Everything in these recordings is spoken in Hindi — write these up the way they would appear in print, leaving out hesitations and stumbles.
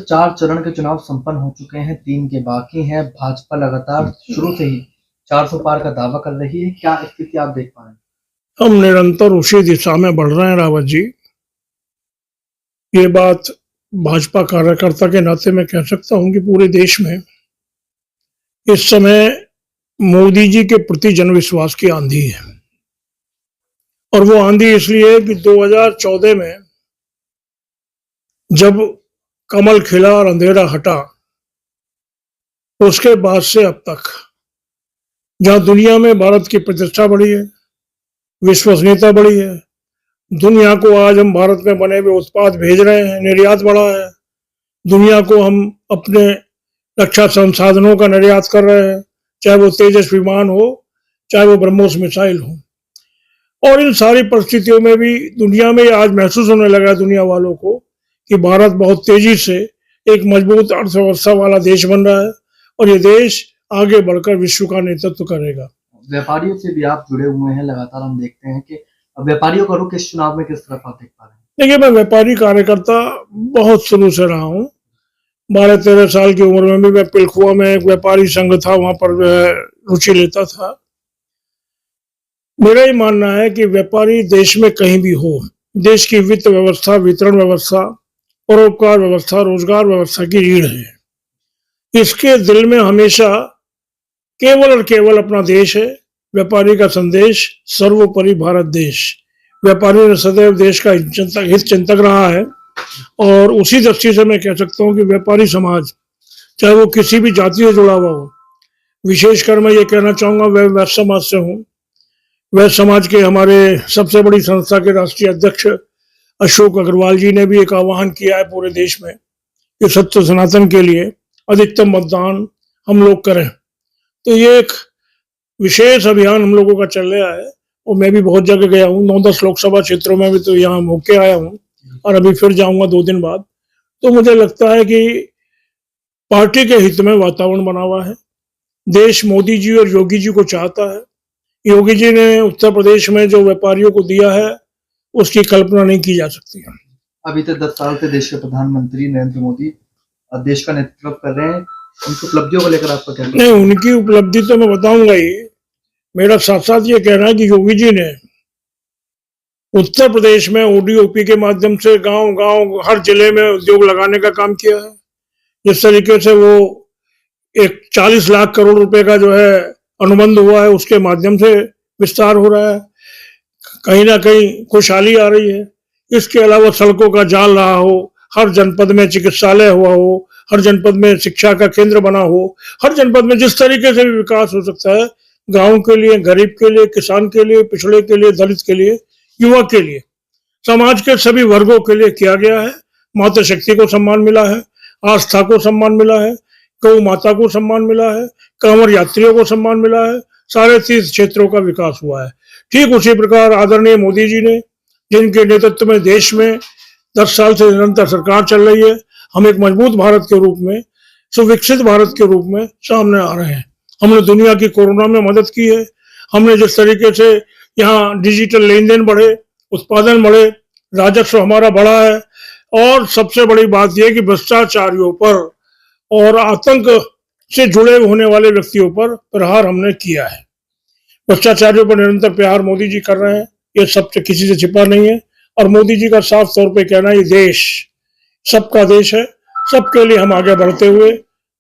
4 चरण के चुनाव संपन्न हो चुके हैं, 3 के बाकी हैं। भाजपा लगातार शुरू से ही 400 पार का दावा कर रही है। क्या स्थिति आप देख पा रहे हैं? हम निरंतर उसी दिशा में बढ़ रहे हैं रावत जी। ये बात भाजपा कार्यकर्ता के नाते मैं कह सकता हूं कि पूरे देश में इस समय मोदी जी के प्रति जनविश्वास की आंधी है। और वो आंधी इसलिए कि 2014 में जब कमल खिला और अंधेरा हटा, उसके बाद से अब तक जहां दुनिया में भारत की प्रतिष्ठा बढ़ी है, विश्वसनीयता बढ़ी है, दुनिया को आज हम भारत में बने हुए उत्पाद भेज रहे हैं, निर्यात बढ़ा है, दुनिया को हम अपने रक्षा संसाधनों का निर्यात कर रहे हैं, चाहे वो तेजस विमान हो, चाहे वो ब्रह्मोस मिसाइल हो। और इन सारी परिस्थितियों में भी दुनिया में आज महसूस होने लगा दुनिया वालों को कि भारत बहुत तेजी से एक मजबूत अर्थव्यवस्था वाला देश बन रहा है और ये देश आगे बढ़कर विश्व का नेतृत्व करेगा। व्यापारियों से भी आप जुड़े हुए हैं, लगातार हम देखते हैं कि व्यापारियों का रुख इस चुनाव में किस तरफ आप देख पा रहे हैं? देखिए, मैं व्यापारी कार्यकर्ता बहुत शुरू से रहा हूँ। 12-13 साल की उम्र में भी मैं पिलखुआ में एक व्यापारी संघ था, वहां पर रुचि लेता था। मेरा ही मानना है कि व्यापारी देश में कहीं भी हो, देश की वित्त व्यवस्था, वितरण व्यवस्था, परोपकार व्यवस्था, रोजगार व्यवस्था की रीढ़ है। इसके दिल में हमेशा केवल और केवल अपना देश है। व्यापारी का संदेश सर्वोपरि भारत देश। व्यापारी ने सदैव देश का हित चिंतक रहा है और उसी दृष्टि से मैं कह सकता हूं कि व्यापारी समाज, चाहे वो किसी भी जाति से जुड़ा हुआ हो, विशेषकर मैं ये कहना चाहूंगा वैश्य समाज से हूँ। वैश्य समाज के हमारे सबसे बड़ी संस्था के राष्ट्रीय अध्यक्ष अशोक अग्रवाल जी ने भी एक आह्वान किया है पूरे देश में कि सत्य सनातन के लिए अधिकतम मतदान हम लोग करें। तो ये एक विशेष अभियान हम लोगों का चल रहा है और मैं भी बहुत जगह गया हूँ, 9-10 लोकसभा क्षेत्रों में भी तो यहाँ होके आया हूँ और अभी फिर जाऊंगा 2 दिन बाद। तो मुझे लगता है कि पार्टी के हित में वातावरण बना हुआ है। देश मोदी जी और योगी जी को चाहता है। योगी जी ने उत्तर प्रदेश में जो व्यापारियों को दिया है उसकी कल्पना नहीं की जा सकती है। अभी तक 10 साल से देश के प्रधानमंत्री नरेंद्र मोदी देश का नेतृत्व कर रहे हैं, उनकी उपलब्धियों को लेकर आपका क्या? नहीं, उनकी उपलब्धि तो मैं बताऊंगा ही। मेरा साथ साथ ये कहना है कि योगी जी ने उत्तर प्रदेश में ओडीओपी के माध्यम से गांव गांव हर जिले में उद्योग लगाने का काम किया है। जिस तरीके से वो एक 40 लाख करोड़ रुपए का जो है अनुबंध हुआ है, उसके माध्यम से विस्तार हो रहा है। कहीं ना कहीं खुशहाली आ रही है। इसके अलावा सड़कों का जाल रहा हो, हर जनपद में चिकित्सालय हुआ हो, हर जनपद में शिक्षा का केंद्र बना हो, हर जनपद में जिस तरीके से भी विकास हो सकता है, गांव के लिए, गरीब के लिए, किसान के लिए, पिछड़े के लिए, दलित के लिए, युवा के लिए, समाज के सभी वर्गों के लिए किया गया है। मातृशक्ति को सम्मान मिला है, आस्था को सम्मान मिला है, गौ माता को सम्मान मिला है, कांवड़ यात्रियों को सम्मान मिला है, सारे 30 क्षेत्रों का विकास हुआ है। ठीक उसी प्रकार आदरणीय मोदी जी ने, जिनके नेतृत्व में देश में 10 साल से निरंतर सरकार चल रही है, हम एक मजबूत भारत के रूप में, सुविकसित भारत के रूप में सामने आ रहे हैं। हमने दुनिया की कोरोना में मदद की है। हमने जिस तरीके से यहाँ डिजिटल लेन देन बढ़े, उत्पादन बढ़े, राजस्व हमारा बढ़ा है और सबसे बड़ी बात यह कि भ्रष्टाचारियों पर और आतंक से जुड़े होने वाले व्यक्तियों पर प्रहार हमने किया है। भ्रष्टाचारियों पर निरंतर प्रहार मोदी जी कर रहे हैं, ये सबसे किसी से छिपा नहीं है। और मोदी जी का साफ तौर पे कहना है, ये देश सबका देश है, सबके लिए हम आगे बढ़ते हुए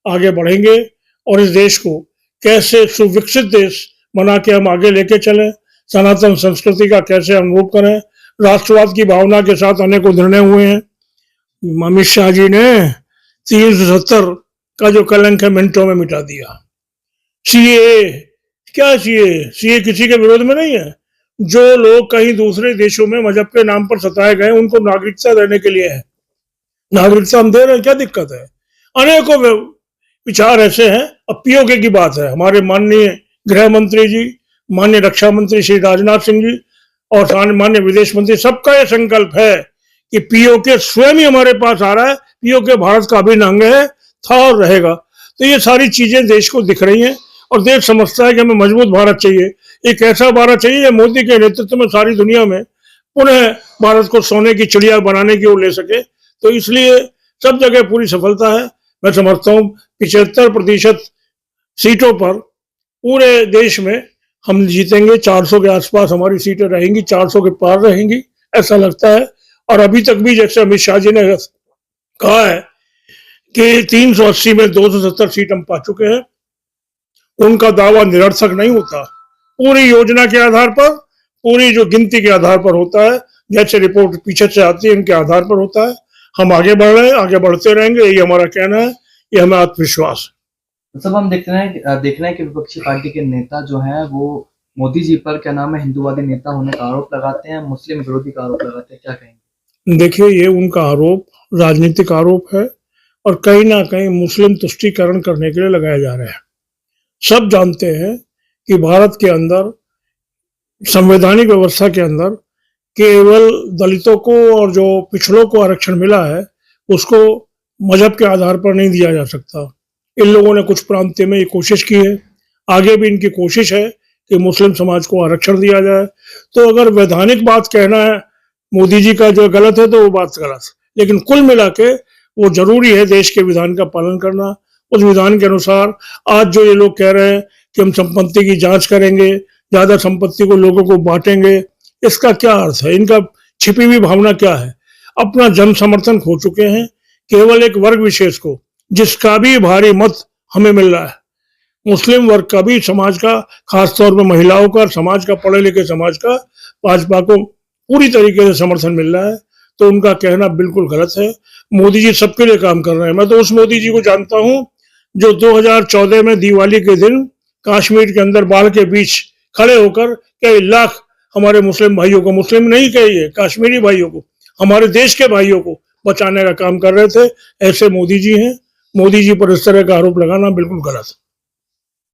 आगे बढ़ेंगे और इस देश को कैसे सुविकसित देश बना के हम आगे लेके चलें, सनातन संस्कृति का कैसे अनुरूप करें, राष्ट्रवाद की भावना के साथ अनेकों निर्णय हुए हैं। अमित शाह जी ने 370 का जो कलंक है मिनटों में मिटा दिया। सीए, क्या सीए किसी के विरोध में नहीं है। जो लोग कहीं दूसरे देशों में मजहब के नाम पर सताए गए, उनको नागरिकता देने के लिए है। नागरिकता हम दे रहे हैं, क्या दिक्कत है? अनेकों विचार ऐसे हैं। अब पीओके की बात है, हमारे माननीय गृह मंत्री जी, माननीय रक्षा मंत्री श्री राजनाथ सिंह जी और माननीय विदेश मंत्री, सबका यह संकल्प है कि पीओके स्वयं ही हमारे पास आ रहा है। पीओके भारत का अभिन्न अंग है, था और रहेगा। तो ये सारी चीजें देश को दिख रही हैं और देश समझता है कि हमें मजबूत भारत चाहिए, एक ऐसा भारत चाहिए मोदी के नेतृत्व में सारी दुनिया में पुनः भारत को सोने की चिड़िया बनाने की ओर ले सके। तो इसलिए सब जगह पूरी सफलता है। मैं समझता हूँ 75% सीटों पर पूरे देश में हम जीतेंगे। 400 के आसपास हमारी सीटें रहेंगी, 400 के पार रहेंगी, ऐसा लगता है। और अभी तक भी जैसे अमित शाह जी ने कहा है कि 380 में 270 सीट हम पा चुके हैं, उनका दावा निरर्थक नहीं होता। पूरी योजना के आधार पर, पूरी जो गिनती के आधार पर होता है, जैसे रिपोर्ट पीछे से आती है उनके आधार पर होता है। हम आगे बढ़ रहे हैं, आगे बढ़ते रहेंगे, यही हमारा कहना है, ये हमें आत्मविश्वास है। सब हम देख रहे हैं कि विपक्षी पार्टी के नेता जो हैं वो मोदी जी पर क्या नाम है हिंदूवादी नेता होने का आरोप लगाते हैं, मुस्लिम विरोधी का आरोप लगाते हैं, क्या कहेंगे? देखिए, ये उनका आरोप राजनीतिक आरोप है और कहीं ना कहीं मुस्लिम तुष्टीकरण करने के लिए लगाया जा रहा है। सब जानते हैं कि भारत के अंदर संवैधानिक व्यवस्था के अंदर केवल दलितों को और जो पिछड़ों को आरक्षण मिला है उसको मजहब के आधार पर नहीं दिया जा सकता। इन लोगों ने कुछ प्रांत में ये कोशिश की है, आगे भी इनकी कोशिश है कि मुस्लिम समाज को आरक्षण दिया जाए। तो अगर वैधानिक बात कहना है मोदी जी का जो गलत है तो वो बात गलत है, लेकिन कुल मिला के वो जरूरी है देश के विधान का पालन करना। उस विधान के अनुसार आज जो ये लोग कह रहे हैं कि हम संपत्ति की जांच करेंगे, ज्यादा संपत्ति को लोगों को बांटेंगे, इसका क्या अर्थ है? इनका छिपी हुई भावना क्या है? अपना जन समर्थन खो चुके हैं केवल एक वर्ग विशेष को, जिसका भी भारी मत हमें मिल रहा है। मुस्लिम वर्ग का भी, समाज का, खासतौर पर महिलाओं का, समाज का, पढ़े लिखे समाज का भाजपा को पूरी तरीके से समर्थन मिल रहा है। तो उनका कहना बिल्कुल गलत है। मोदी जी सबके लिए काम कर रहे हैं। मैं तो उस मोदी जी को जानता हूं जो 2014 में दिवाली के दिन कश्मीर के अंदर बाढ़ के बीच खड़े होकर कई लाख हमारे मुस्लिम भाइयों को, मुस्लिम नहीं कहिए, कश्मीरी भाइयों को, हमारे देश के भाइयों को बचाने का काम कर रहे थे। ऐसे मोदी जी हैं। मोदी जी पर इस तरह का आरोप लगाना बिल्कुल गलत है।